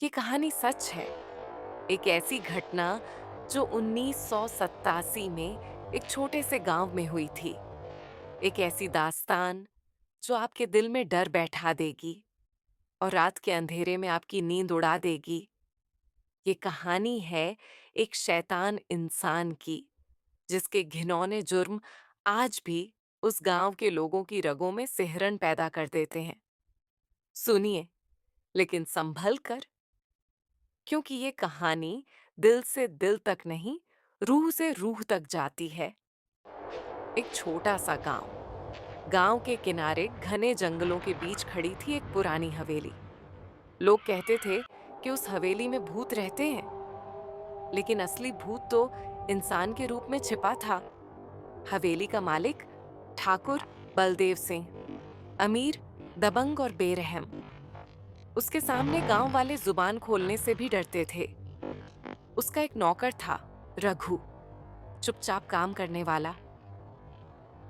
ये कहानी सच है। एक ऐसी घटना जो 1987 में एक छोटे से गांव में हुई थी। एक ऐसी दास्तान जो आपके दिल में डर बैठा देगी और रात के अंधेरे में आपकी नींद उड़ा देगी। ये कहानी है एक शैतान इंसान की, जिसके घिनौने जुर्म आज भी उस गांव के लोगों की रगों में सिहरन पैदा कर देते हैं। सुनिए, लेकिन संभल कर, क्योंकि ये कहानी दिल से दिल तक नहीं, रूह से रूह तक जाती है। एक छोटा सा गांव, गांव के किनारे घने जंगलों के बीच खड़ी थी एक पुरानी हवेली। लोग कहते थे कि उस हवेली में भूत रहते हैं, लेकिन असली भूत तो इंसान के रूप में छिपा था। हवेली का मालिक ठाकुर बलदेव सिंह, अमीर, दबंग और बेरहम। उसके सामने गांव वाले जुबान खोलने से भी डरते थे। उसका एक नौकर था, रघु, चुपचाप काम करने वाला,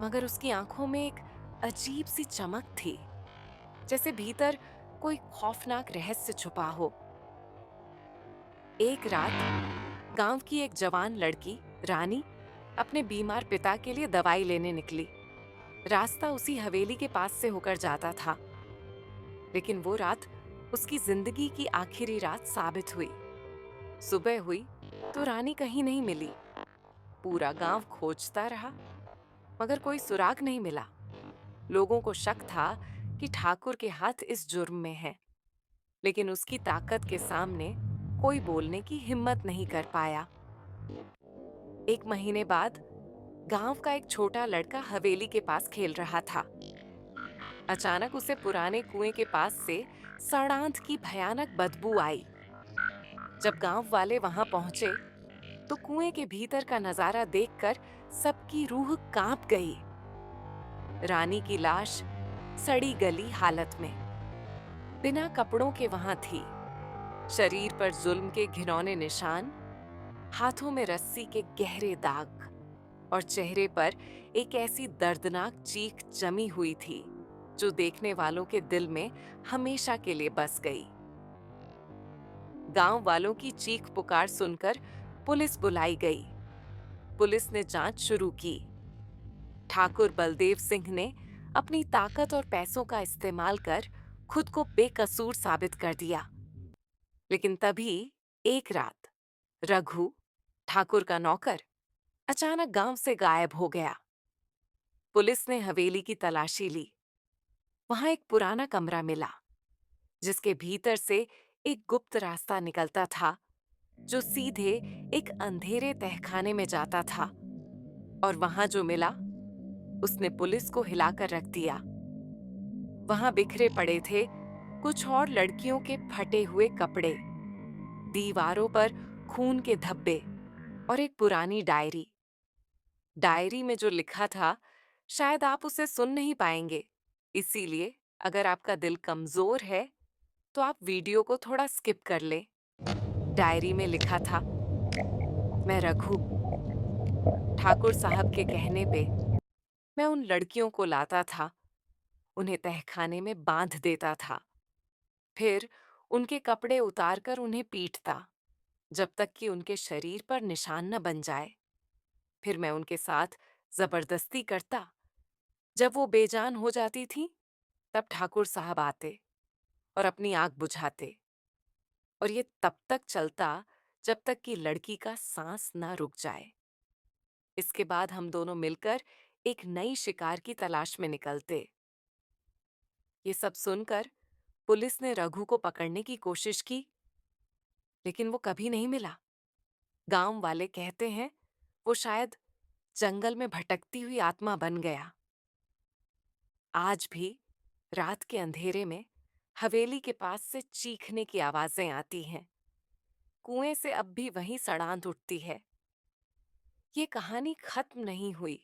मगर उसकी आंखों में एक अजीब सी चमक थी, जैसे भीतर कोई खौफनाक रहस्य छुपा हो। एक रात गांव की एक जवान लड़की, रानी, अपने बीमार पिता के लिए दवाई लेने निकली। रास्ता उसी हवेली के पास से होकर जाता था, लेकिन वो रात उसकी जिंदगी की आखिरी रात साबित हुई। सुबह हुई तो रानी कहीं नहीं मिली। पूरा गांव खोजता रहा, मगर कोई सुराग नहीं मिला। लोगों को शक था कि ठाकुर के हाथ इस जुर्म में है, लेकिन उसकी ताकत के सामने कोई बोलने की हिम्मत नहीं कर पाया। एक महीने बाद गांव का एक छोटा लड़का हवेली के पास खेल रहा था। अचानक उसे पुराने कुएं के पास से सड़ांध की भयानक बदबू आई। जब गांव वाले वहां पहुंचे तो कुएं के भीतर का नजारा देखकर सबकी रूह कांप गई। रानी की लाश सड़ी गली हालत में, बिना कपड़ों के वहां थी। शरीर पर जुल्म के घिनौने निशान, हाथों में रस्सी के गहरे दाग और चेहरे पर एक ऐसी दर्दनाक चीख जमी हुई थी जो देखने वालों के दिल में हमेशा के लिए बस गई। गांव वालों की चीख पुकार सुनकर पुलिस बुलाई गई। पुलिस ने जांच शुरू की। ठाकुर बलदेव सिंह ने अपनी ताकत और पैसों का इस्तेमाल कर खुद को बेकसूर साबित कर दिया। लेकिन तभी एक रात रघु, ठाकुर का नौकर, अचानक गांव से गायब हो गया। पुलिस ने हवेली की तलाशी ली। वहां एक पुराना कमरा मिला, जिसके भीतर से एक गुप्त रास्ता निकलता था जो सीधे एक अंधेरे तहखाने में जाता था। और वहां जो मिला उसने पुलिस को हिलाकर रख दिया। वहां बिखरे पड़े थे कुछ और लड़कियों के फटे हुए कपड़े, दीवारों पर खून के धब्बे और एक पुरानी डायरी। डायरी में जो लिखा था शायद आप उसे सुन नहीं पाएंगे, इसीलिए अगर आपका दिल कमजोर है तो आप वीडियो को थोड़ा स्किप कर लें। डायरी में लिखा था, मैं रघु, ठाकुर साहब के कहने पे मैं उन लड़कियों को लाता था, उन्हें तहखाने में बांध देता था, फिर उनके कपड़े उतारकर उन्हें पीटता जब तक कि उनके शरीर पर निशान न बन जाए। फिर मैं उनके साथ जबरदस्ती करता। जब वो बेजान हो जाती थी तब ठाकुर साहब आते और अपनी आग बुझाते, और ये तब तक चलता जब तक कि लड़की का सांस ना रुक जाए। इसके बाद हम दोनों मिलकर एक नई शिकार की तलाश में निकलते। ये सब सुनकर पुलिस ने रघु को पकड़ने की कोशिश की, लेकिन वो कभी नहीं मिला। गांव वाले कहते हैं वो शायद जंगल में भटकती हुई आत्मा बन गया। आज भी रात के अंधेरे में हवेली के पास से चीखने की आवाजें आती हैं। कुएं से अब भी वही सड़ांध उठती है। ये कहानी खत्म नहीं हुई।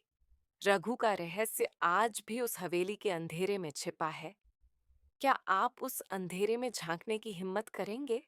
रघु का रहस्य आज भी उस हवेली के अंधेरे में छिपा है। क्या आप उस अंधेरे में झांकने की हिम्मत करेंगे?